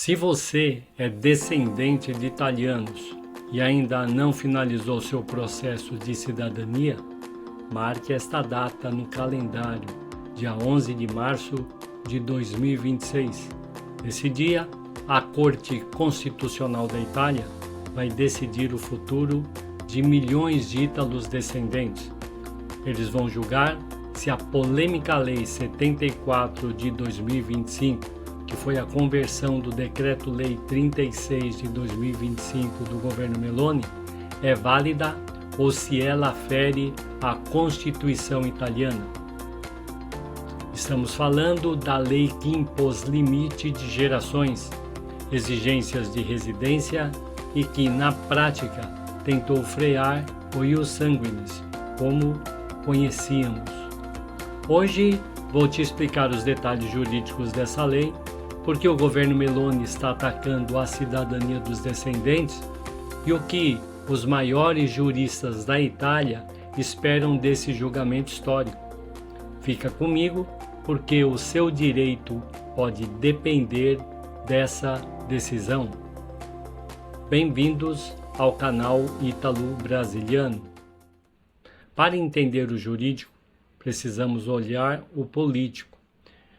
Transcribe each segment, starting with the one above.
Se você é descendente de italianos e ainda não finalizou seu processo de cidadania, marque esta data no calendário, dia 11 de março de 2026. Nesse dia, a Corte Constitucional da Itália vai decidir o futuro de milhões de ítalos descendentes. Eles vão julgar se a polêmica Lei 74 de 2025, que foi a conversão do Decreto-Lei 36 de 2025 do governo Meloni, é válida ou se ela fere a Constituição italiana. Estamos falando da lei que impôs limite de gerações, exigências de residência e que, na prática, tentou frear o ius sanguinis, como conhecíamos. Hoje vou te explicar os detalhes jurídicos dessa lei, porque o governo Meloni está atacando a cidadania dos descendentes e o que os maiores juristas da Itália esperam desse julgamento histórico. Fica comigo, porque o seu direito pode depender dessa decisão. Bem-vindos ao canal Ítalo Brasiliano. Para entender o jurídico, precisamos olhar o político.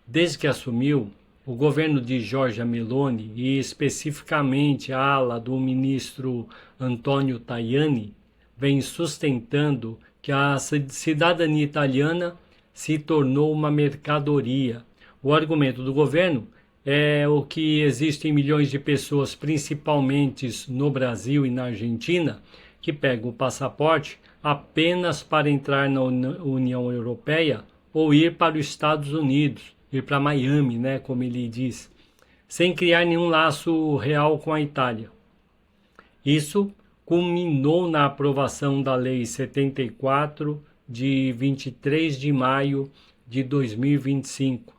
Desde que assumiu, o governo de Giorgia Meloni, e especificamente a ala do ministro Antonio Tajani, vem sustentando que a cidadania italiana se tornou uma mercadoria. O argumento do governo é o que existem milhões de pessoas, principalmente no Brasil e na Argentina, que pegam o passaporte apenas para entrar na União Europeia ou ir para os Estados Unidos, ir para Miami, como ele diz, sem criar nenhum laço real com a Itália. Isso culminou na aprovação da Lei 74 de 23 de maio de 2025.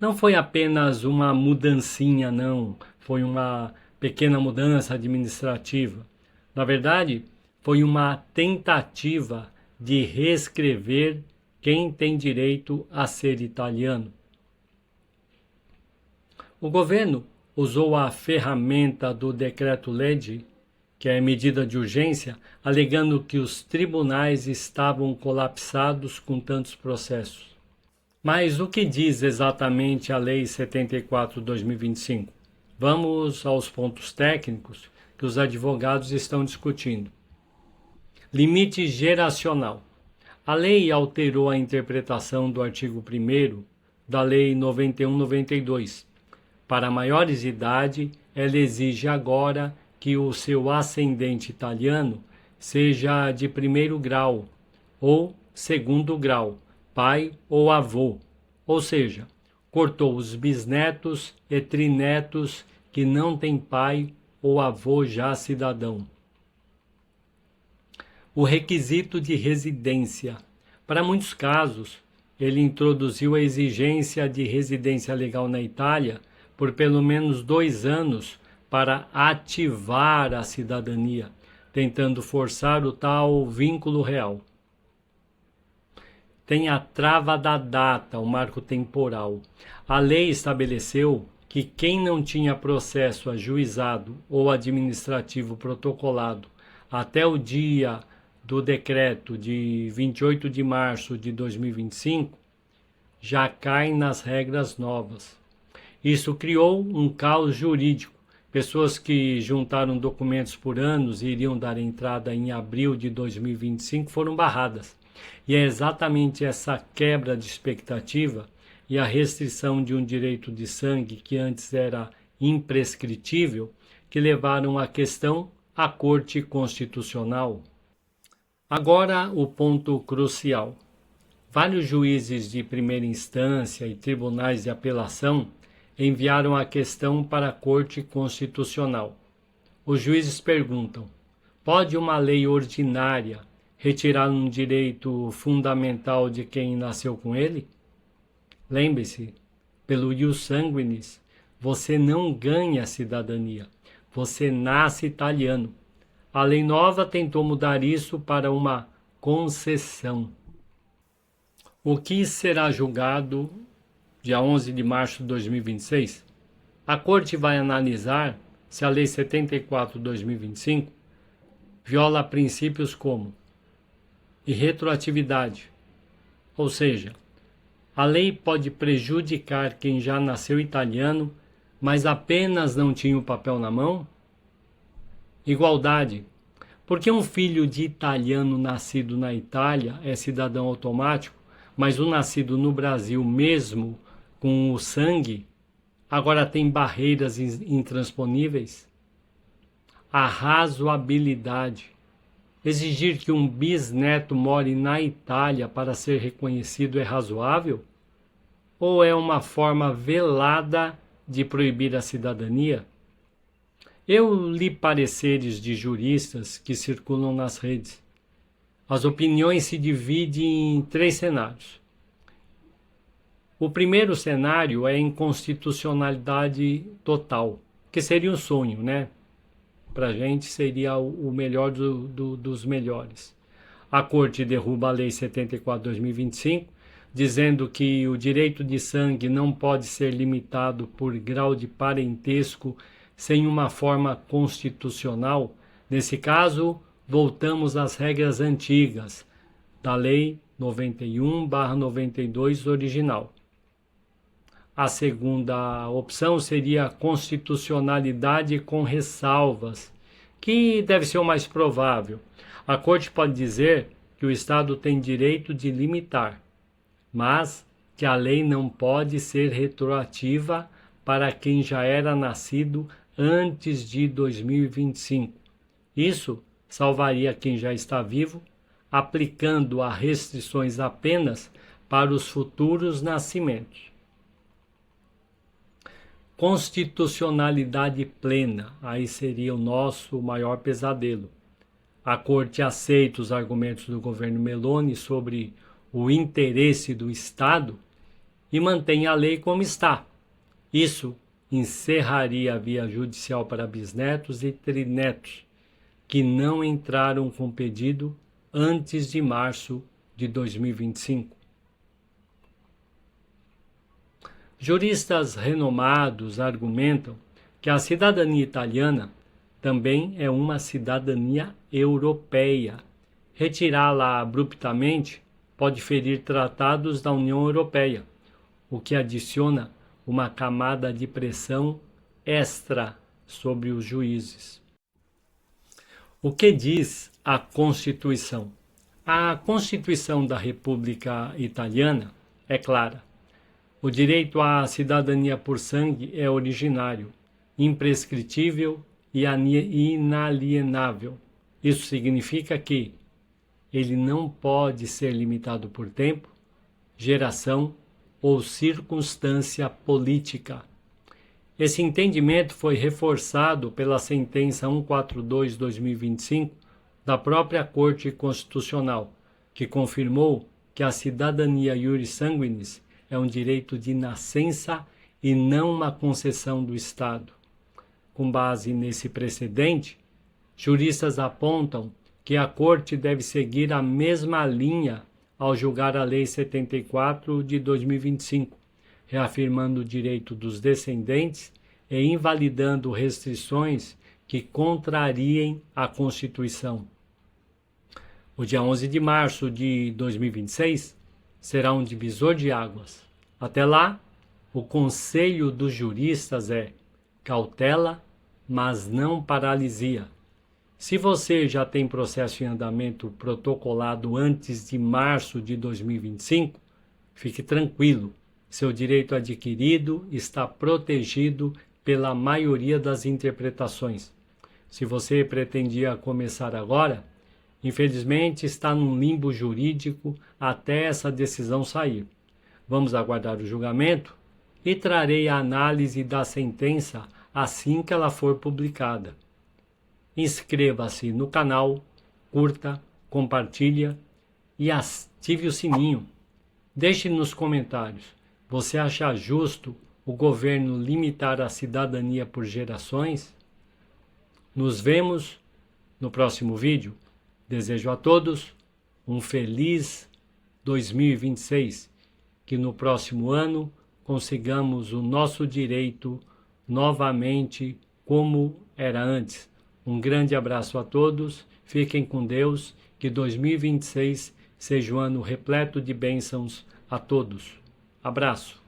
Não foi apenas uma mudancinha, não. Foi uma pequena mudança administrativa. Na verdade, foi uma tentativa de reescrever quem tem direito a ser italiano. O governo usou a ferramenta do Decreto-Legge, que é medida de urgência, alegando que os tribunais estavam colapsados com tantos processos. Mas o que diz exatamente a Lei 74/2025? Vamos aos pontos técnicos que os advogados estão discutindo. Limite geracional. A lei alterou a interpretação do artigo 1º da Lei 91/92. Para maiores de idade, ela exige agora que o seu ascendente italiano seja de primeiro grau ou segundo grau, pai ou avô, ou seja, cortou os bisnetos e trinetos que não têm pai ou avô já cidadão. O requisito de residência. Para muitos casos, ele introduziu a exigência de residência legal na Itália por pelo menos 2 anos para ativar a cidadania, tentando forçar o tal vínculo real. Tem a trava da data, o marco temporal. A lei estabeleceu que quem não tinha processo ajuizado ou administrativo protocolado até o dia do decreto de 28 de março de 2025 já cai nas regras novas. Isso criou um caos jurídico. Pessoas que juntaram documentos por anos e iriam dar entrada em abril de 2025 foram barradas. E é exatamente essa quebra de expectativa e a restrição de um direito de sangue que antes era imprescritível que levaram a questão à Corte Constitucional. Agora o ponto crucial. Vários juízes de primeira instância e tribunais de apelação enviaram a questão para a Corte Constitucional. Os juízes perguntam: pode uma lei ordinária retirar um direito fundamental de quem nasceu com ele? Lembre-se, pelo ius sanguinis, você não ganha cidadania, você nasce italiano. A lei nova tentou mudar isso para uma concessão. O que será julgado dia 11 de março de 2026? A Corte vai analisar se a Lei 74/2025 viola princípios como irretroatividade, ou seja, a lei pode prejudicar quem já nasceu italiano, mas apenas não tinha o papel na mão? Igualdade. Porque um filho de italiano nascido na Itália é cidadão automático, mas o nascido no Brasil, mesmo com o sangue, agora tem barreiras intransponíveis? A razoabilidade. Exigir que um bisneto more na Itália para ser reconhecido é razoável? Ou é uma forma velada de proibir a cidadania? Eu li pareceres de juristas que circulam nas redes. As opiniões se dividem em 3 cenários. O primeiro cenário é inconstitucionalidade total, que seria um sonho, né? Para a gente seria o melhor dos melhores. A Corte derruba a Lei 74/2025, dizendo que o direito de sangue não pode ser limitado por grau de parentesco sem uma forma constitucional. Nesse caso, voltamos às regras antigas da Lei 91/92 original. A segunda opção seria a constitucionalidade com ressalvas, que deve ser o mais provável. A Corte pode dizer que o Estado tem direito de limitar, mas que a lei não pode ser retroativa para quem já era nascido antes de 2025. Isso salvaria quem já está vivo, aplicando as restrições apenas para os futuros nascimentos. Constitucionalidade plena, aí seria o nosso maior pesadelo. A Corte aceita os argumentos do governo Meloni sobre o interesse do Estado e mantém a lei como está. Isso encerraria a via judicial para bisnetos e trinetos que não entraram com pedido antes de março de 2025. Juristas renomados argumentam que a cidadania italiana também é uma cidadania europeia. Retirá-la abruptamente pode ferir tratados da União Europeia, o que adiciona uma camada de pressão extra sobre os juízes. O que diz a Constituição? A Constituição da República Italiana é clara. O direito à cidadania por sangue é originário, imprescritível e inalienável. Isso significa que ele não pode ser limitado por tempo, geração ou circunstância política. Esse entendimento foi reforçado pela sentença 142/2025 da própria Corte Constitucional, que confirmou que a cidadania iuris sanguinis é um direito de nascença e não uma concessão do Estado. Com base nesse precedente, juristas apontam que a Corte deve seguir a mesma linha ao julgar a Lei 74 de 2025, reafirmando o direito dos descendentes e invalidando restrições que contrariem a Constituição. O dia 11 de março de 2026 será um divisor de águas. Até lá, o conselho dos juristas é cautela, mas não paralisia. Se você já tem processo em andamento protocolado antes de março de 2025, fique tranquilo, seu direito adquirido está protegido pela maioria das interpretações. Se você pretendia começar agora, infelizmente está num limbo jurídico até essa decisão sair. Vamos aguardar o julgamento e trarei a análise da sentença assim que ela for publicada. Inscreva-se no canal, curta, compartilha e ative o sininho. Deixe nos comentários, você acha justo o governo limitar a cidadania por gerações? Nos vemos no próximo vídeo. Desejo a todos um feliz 2026, que no próximo ano consigamos o nosso direito novamente como era antes. Um grande abraço a todos, fiquem com Deus, que 2026 seja um ano repleto de bênçãos a todos. Abraço.